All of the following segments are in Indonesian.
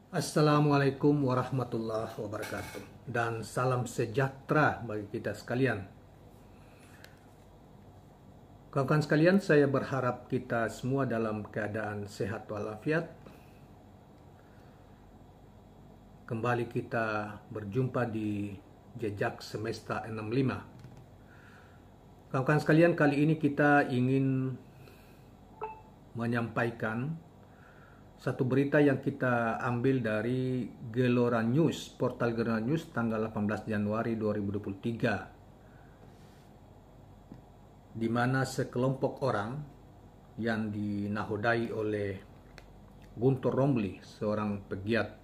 Assalamualaikum warahmatullahi wabarakatuh dan salam sejahtera bagi kita sekalian. Kawan-kawan sekalian, saya berharap kita semua dalam keadaan sehat walafiat. Kembali kita berjumpa di Jejak Semesta 65. Kawan-kawan sekalian, kali ini kita ingin menyampaikan satu berita yang kita ambil dari Gelora News, portal Gelora News tanggal 18 Januari 2023, di mana sekelompok orang yang dinahodai oleh Guntur Romli, seorang pegiat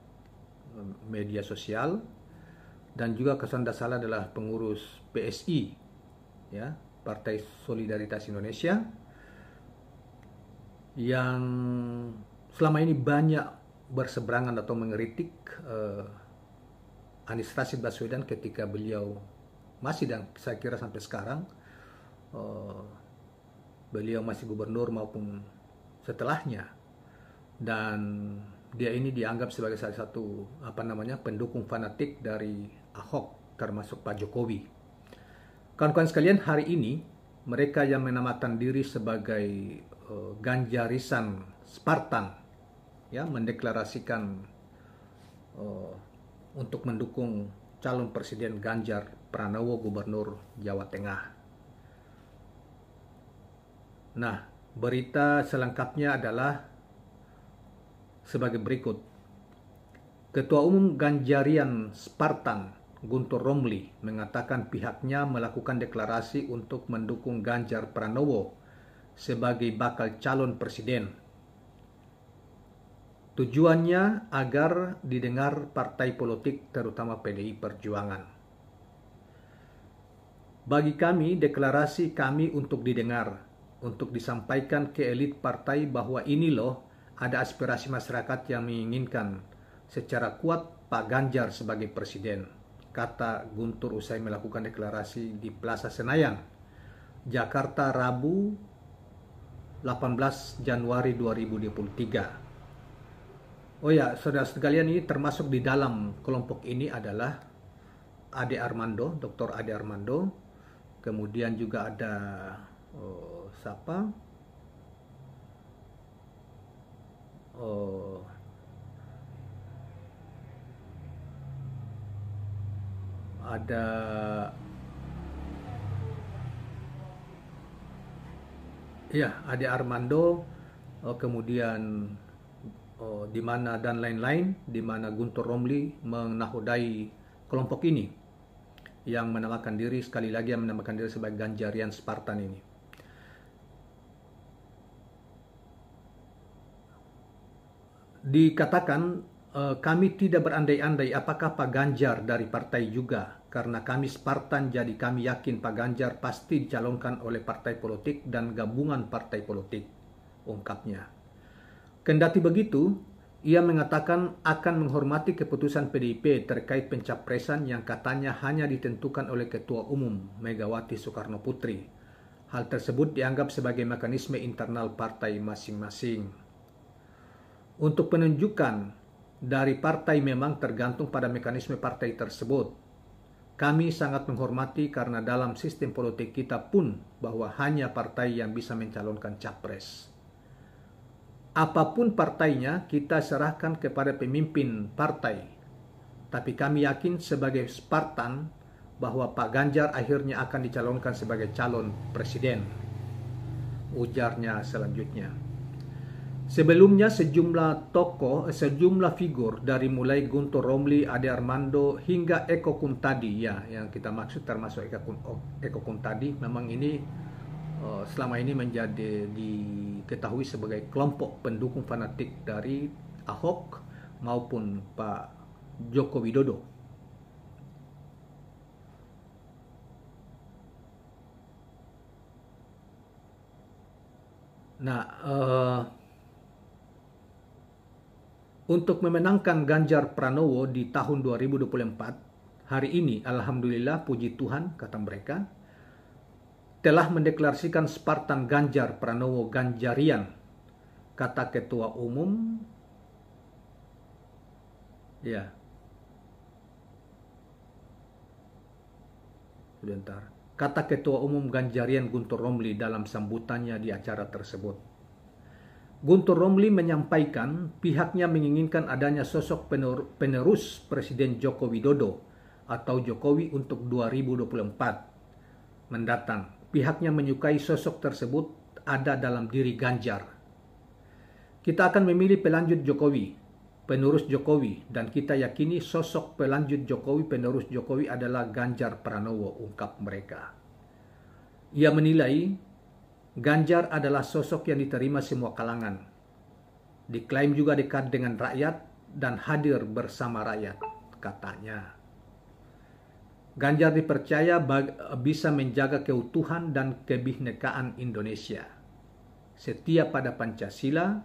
media sosial dan juga kalau tidak salah adalah pengurus PSI, ya, Partai Solidaritas Indonesia, yang selama ini banyak berseberangan atau mengkritik Anies Rashid Baswedan ketika beliau masih, dan saya kira sampai sekarang beliau masih gubernur maupun setelahnya, dan dia ini dianggap sebagai salah satu pendukung fanatik dari Ahok termasuk Pak Jokowi. Kawan-kawan sekalian, hari ini mereka yang menamakan diri sebagai Ganjarisan Spartan, ya, mendeklarasikan untuk mendukung calon presiden Ganjar Pranowo, gubernur Jawa Tengah. Nah, berita selengkapnya adalah sebagai berikut. Ketua Umum Ganjarian Spartan, Guntur Romli, mengatakan pihaknya melakukan deklarasi untuk mendukung Ganjar Pranowo sebagai bakal calon presiden. Tujuannya agar didengar partai politik, terutama PDI Perjuangan. Bagi kami, deklarasi kami untuk didengar, untuk disampaikan ke elit partai bahwa ini loh, ada aspirasi masyarakat yang menginginkan secara kuat Pak Ganjar sebagai presiden, kata Guntur usai melakukan deklarasi di Plaza Senayan, Jakarta, Rabu 18 Januari 2023. Oh ya, saudara sekalian, ini termasuk di dalam kelompok ini adalah Ade Armando, Dr. Ade Armando. Kemudian juga ada siapa? Ada Ade Armando, kemudian di mana dan lain-lain, di mana Guntur Romli menahodai kelompok ini yang menamakan diri, sekali lagi yang menamakan diri sebagai Ganjarian Spartan ini. Dikatakan kami tidak berandai-andai apakah Pak Ganjar dari partai juga, karena kami Spartan, jadi kami yakin Pak Ganjar pasti dicalonkan oleh partai politik dan gabungan partai politik, ungkapnya. Kendati begitu, ia mengatakan akan menghormati keputusan PDIP terkait pencapresan yang katanya hanya ditentukan oleh Ketua Umum Megawati Soekarno Putri. Hal tersebut dianggap sebagai mekanisme internal partai masing-masing. Untuk penunjukan dari partai memang tergantung pada mekanisme partai tersebut. Kami sangat menghormati karena dalam sistem politik kita pun bahwa hanya partai yang bisa mencalonkan capres. Apapun partainya, kita serahkan kepada pemimpin partai. Tapi kami yakin sebagai Spartan bahwa Pak Ganjar akhirnya akan dicalonkan sebagai calon presiden, ujarnya selanjutnya. Sebelumnya sejumlah tokoh, sejumlah figur dari mulai Guntur Romli, Ade Armando hingga Eko Kuntadi, ya, yang kita maksud termasuk Eko Kuntadi, memang ini selama ini menjadi diketahui sebagai kelompok pendukung fanatik dari Ahok maupun Pak Joko Widodo. Nah, untuk memenangkan Ganjar Pranowo di tahun 2024, hari ini alhamdulillah, puji Tuhan, kata mereka, telah mendeklarasikan Spartan Ganjar Pranowo Ganjarian, kata Ketua Umum Ya, sebentar. Kata Ketua Umum Ganjarian Guntur Romli dalam sambutannya di acara tersebut. Guntur Romli menyampaikan pihaknya menginginkan adanya sosok penerus Presiden Joko Widodo atau Jokowi untuk 2024 mendatang. Pihaknya menyukai sosok tersebut ada dalam diri Ganjar. Kita akan memilih pelanjut Jokowi, penerus Jokowi, dan kita yakini sosok pelanjut Jokowi, penerus Jokowi adalah Ganjar Pranowo, ungkap mereka. Ia menilai Ganjar adalah sosok yang diterima semua kalangan. Diklaim juga dekat dengan rakyat dan hadir bersama rakyat, katanya. Ganjar dipercaya bisa menjaga keutuhan dan kebinekaan Indonesia. Setia pada Pancasila,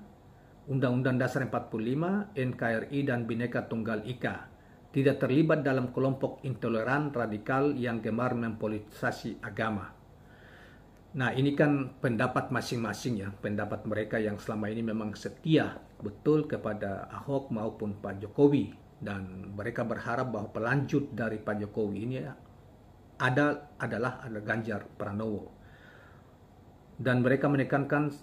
Undang-Undang Dasar 45, NKRI, dan Bhinneka Tunggal Ika. Tidak terlibat dalam kelompok intoleran radikal yang gemar mempolitisasi agama. Nah, ini kan pendapat masing-masing ya, pendapat mereka yang selama ini memang setia betul kepada Ahok maupun Pak Jokowi, dan mereka berharap bahwa pelanjut dari Pak Jokowi ini adalah Ganjar Pranowo. Dan mereka menekankan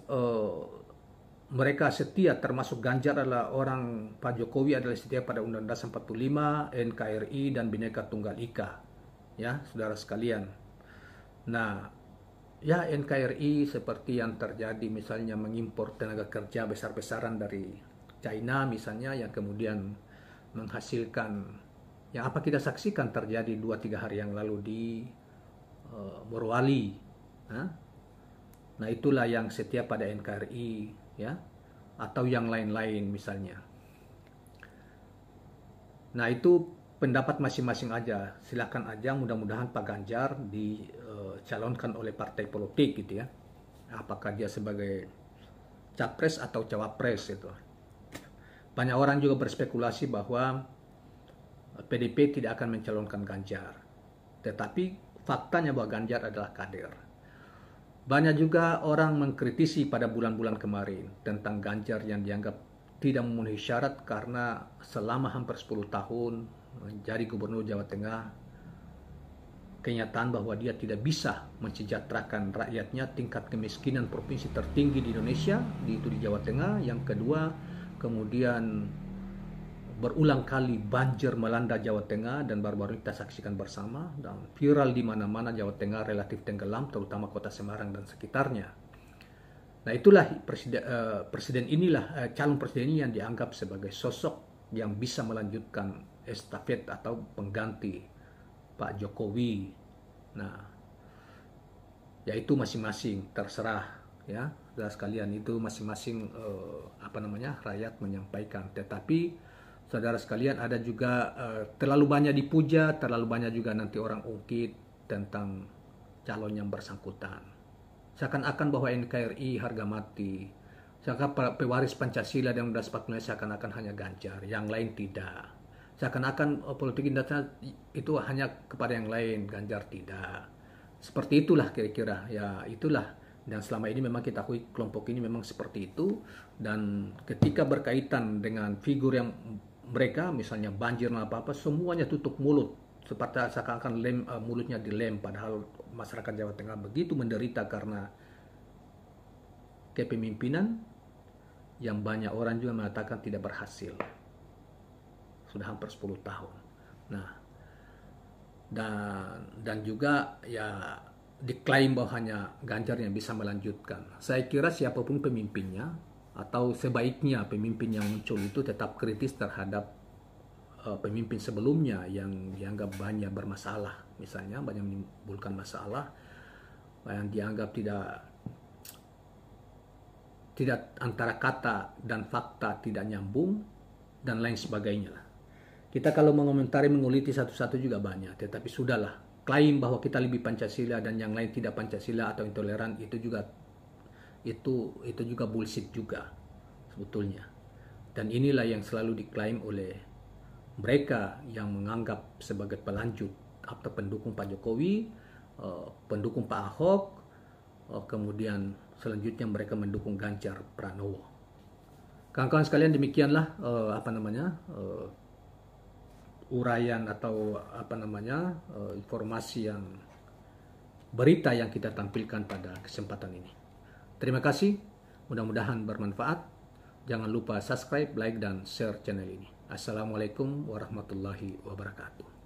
mereka setia, termasuk Ganjar adalah orang, Pak Jokowi adalah setia pada Undang-Undang Dasar 45, NKRI, dan Bhinneka Tunggal Ika. Ya, saudara sekalian. Nah, ya, NKRI seperti yang terjadi misalnya mengimpor tenaga kerja besar-besaran dari China misalnya, yang kemudian menghasilkan yang apa kita saksikan terjadi 2-3 hari yang lalu di Morowali. Nah, itulah yang setia pada NKRI ya, atau yang lain-lain misalnya. Nah, itu pendapat masing-masing aja. Silakan aja, mudah-mudahan Pak Ganjar dicalonkan oleh partai politik gitu ya. Apakah dia sebagai capres atau cawapres itu. Banyak orang juga berspekulasi bahwa PDIP tidak akan mencalonkan Ganjar. Tetapi faktanya bahwa Ganjar adalah kader. Banyak juga orang mengkritisi pada bulan-bulan kemarin tentang Ganjar yang dianggap tidak memenuhi syarat karena selama hampir 10 tahun menjadi gubernur Jawa Tengah, kenyataan bahwa dia tidak bisa mensejahterakan rakyatnya. Tingkat kemiskinan provinsi tertinggi di Indonesia itu di Jawa Tengah. Yang kedua, kemudian berulang kali banjir melanda Jawa Tengah dan baru-baru kita saksikan bersama, dan viral di mana-mana Jawa Tengah relatif tenggelam, terutama kota Semarang dan sekitarnya. Nah, itulah presiden inilah calon presiden ini yang dianggap sebagai sosok yang bisa melanjutkan estafet atau pengganti Pak Jokowi. Nah, yaitu masing-masing terserah ya, saudara sekalian, itu masing-masing rakyat menyampaikan. Tetapi saudara sekalian, ada juga terlalu banyak dipuja, terlalu banyak juga nanti orang ungkit tentang calon yang bersangkutan. Seakan-akan bahwa NKRI harga mati, seakan pewaris Pancasila dan Undang-Undang 45 seakan-akan hanya Ganjar, yang lain tidak. Seakan-akan politik identitas itu hanya kepada yang lain, Ganjar tidak. Seperti itulah kira-kira, ya itulah. Dan selama ini memang kita akui kelompok ini memang seperti itu. Dan ketika berkaitan dengan figur yang mereka, misalnya banjir atau apa-apa, semuanya tutup mulut. Seperti seakan-akan mulutnya dilem, padahal masyarakat Jawa Tengah begitu menderita karena kepemimpinan yang banyak orang juga mengatakan tidak berhasil. Sudah hampir 10 tahun. Nah, dan juga ya diklaim bahwa hanya Ganjar yang bisa melanjutkan. Saya kira siapapun pemimpinnya, atau sebaiknya pemimpin yang muncul itu tetap kritis terhadap pemimpin sebelumnya yang dianggap banyak bermasalah, misalnya banyak menimbulkan masalah, yang dianggap tidak antara kata dan fakta tidak nyambung dan lain sebagainya. Kita kalau mengomentari, menguliti satu-satu juga banyak, tetapi sudahlah. Klaim bahwa kita lebih Pancasila dan yang lain tidak Pancasila atau intoleran, itu juga bullshit juga sebetulnya. Dan inilah yang selalu diklaim oleh mereka yang menganggap sebagai pelanjut atau pendukung Pak Jokowi, pendukung Pak Ahok, kemudian selanjutnya mereka mendukung Ganjar Pranowo. Kawan-kawan sekalian, demikianlah uraian atau informasi yang berita yang kita tampilkan pada kesempatan ini. Terima kasih, mudah-mudahan bermanfaat. Jangan lupa subscribe, like, dan share channel ini. Assalamualaikum warahmatullahi wabarakatuh.